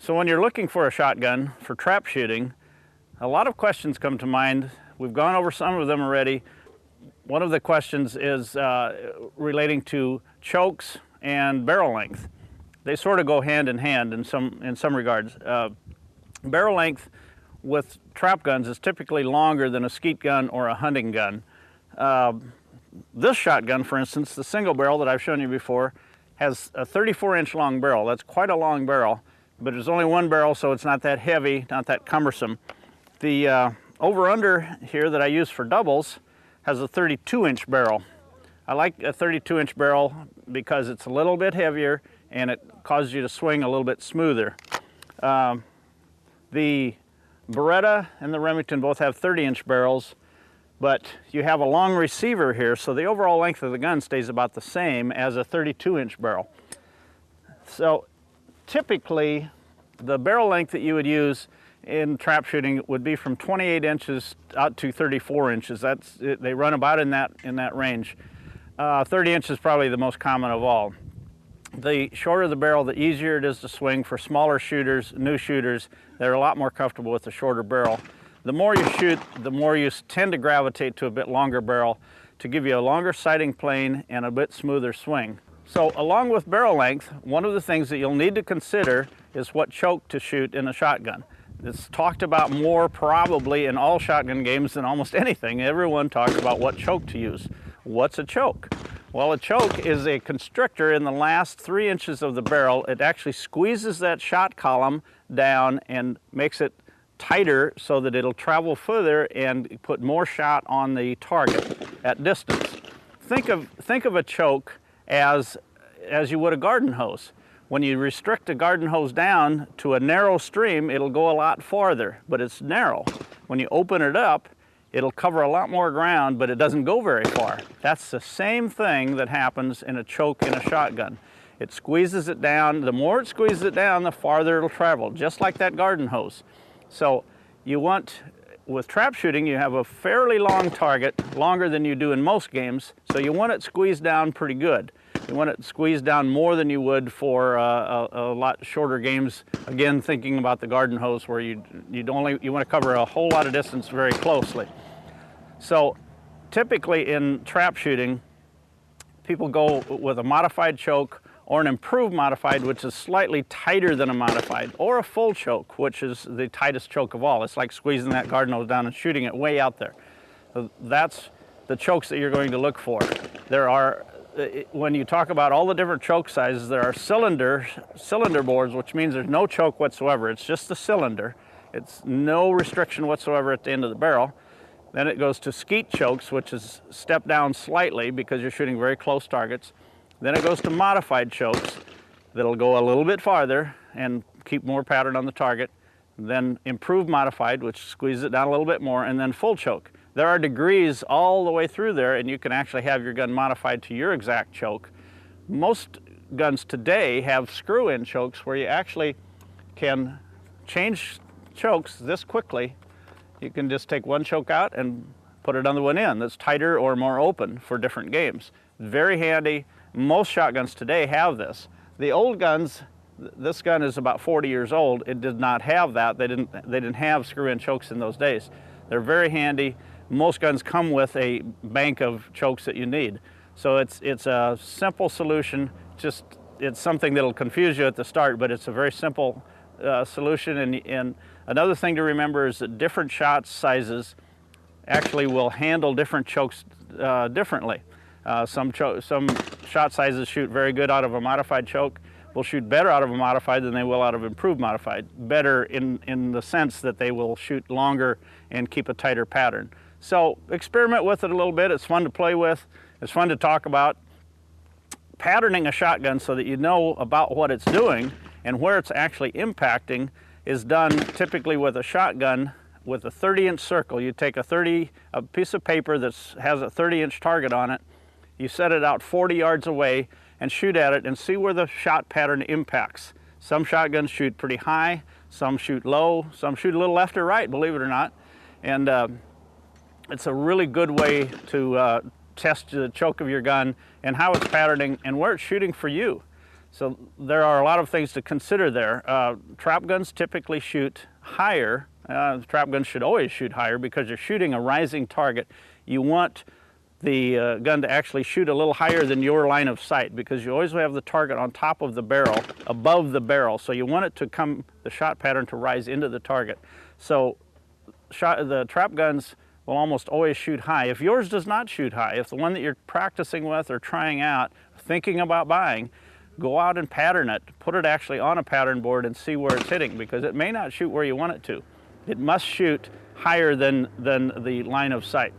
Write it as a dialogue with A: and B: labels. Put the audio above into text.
A: So when you're looking for a shotgun for trap shooting, a lot of questions come to mind. We've gone over some of them already. One of the questions is relating to chokes and barrel length. They sort of go hand in hand in some regards. Barrel length with trap guns is typically longer than a skeet gun or a hunting gun. This shotgun, for instance, the single barrel that I've shown you before, has a 34-inch long barrel. That's quite a long barrel, but there's only one barrel, so it's not that heavy, not that cumbersome. The over-under here that I use for doubles has a 32-inch barrel. I like a 32-inch barrel because it's a little bit heavier and it causes you to swing a little bit smoother. The Beretta and the Remington both have 30-inch barrels, but you have a long receiver here, so the overall length of the gun stays about the same as a 32-inch barrel. So typically, the barrel length that you would use in trap shooting would be from 28 inches out to 34 inches. They run about in that range. 30 inches is probably the most common of all. The shorter the barrel, the easier it is to swing for smaller shooters, new shooters. They're a lot more comfortable with the shorter barrel. The more you shoot, the more you tend to gravitate to a bit longer barrel to give you a longer sighting plane and a bit smoother swing. So along with barrel length, one of the things that you'll need to consider is what choke to shoot in a shotgun. It's talked about more probably in all shotgun games than almost anything. Everyone talks about what choke to use. What's a choke? Well, a choke is a constrictor in the last 3 inches of the barrel. It actually squeezes that shot column down and makes it tighter so that it'll travel further and put more shot on the target at distance. Think of a choke as you would a garden hose. When you restrict a garden hose down to a narrow stream, it'll go a lot farther, but it's narrow. When you open it up, it'll cover a lot more ground, but it doesn't go very far. That's the same thing that happens in a choke in a shotgun. It squeezes it down. The more it squeezes it down, the farther it'll travel, just like that garden hose. So with trap shooting, you have a fairly long target, longer than you do in most games, so you want it squeezed down pretty good. You want it squeezed down more than you would for a lot shorter games. Again, thinking about the garden hose where you want to cover a whole lot of distance very closely. So typically in trap shooting, people go with a modified choke or an improved modified, which is slightly tighter than a modified, or a full choke, which is the tightest choke of all. It's like squeezing that garden hose down and shooting it way out there. So that's the chokes that you're going to look for. When you talk about all the different choke sizes, there are cylinder bores, which means there's no choke whatsoever. It's just the cylinder. It's no restriction whatsoever at the end of the barrel. Then it goes to skeet chokes, which is step down slightly because you're shooting very close targets. Then it goes to modified chokes that'll go a little bit farther and keep more pattern on the target. Then improved modified, which squeezes it down a little bit more, and then full choke. There are degrees all the way through there, and you can actually have your gun modified to your exact choke. Most guns today have screw-in chokes where you actually can change chokes this quickly. You can just take one choke out and put another one in that's tighter or more open for different games. Very handy. Most shotguns today have this. The old guns, this gun is about 40 years old. It did not have that. They didn't have screw-in chokes in those days. They're very handy. Most guns come with a bank of chokes that you need. So it's a simple solution. It's something that'll confuse you at the start, but it's a very simple solution. And another thing to remember is that different shot sizes actually will handle different chokes differently. Some shot sizes shoot very good out of a modified choke, will shoot better out of a modified than they will out of improved modified. Better in the sense that they will shoot longer and keep a tighter pattern. So experiment with it a little bit. It's fun to play with. It's fun to talk about. Patterning a shotgun so that you know about what it's doing and where it's actually impacting is done typically with a shotgun with a 30-inch circle. You take a piece of paper that has a 30-inch target on it. You set it out 40 yards away and shoot at it and see where the shot pattern impacts. Some shotguns shoot pretty high, some shoot low, some shoot a little left or right, believe it or not. And it's a really good way to test the choke of your gun and how it's patterning and where it's shooting for you. So there are a lot of things to consider there. Trap guns typically shoot higher. Trap guns should always shoot higher because you're shooting a rising target. You want the gun to actually shoot a little higher than your line of sight, because you always have the target on top of the barrel, above the barrel. So you want it to come, the shot pattern to rise into the target. So the trap guns will almost always shoot high. If yours does not shoot high, if the one that you're practicing with or trying out, thinking about buying, go out and pattern it. Put it actually on a pattern board and see where it's hitting, because it may not shoot where you want it to. It must shoot higher than the line of sight.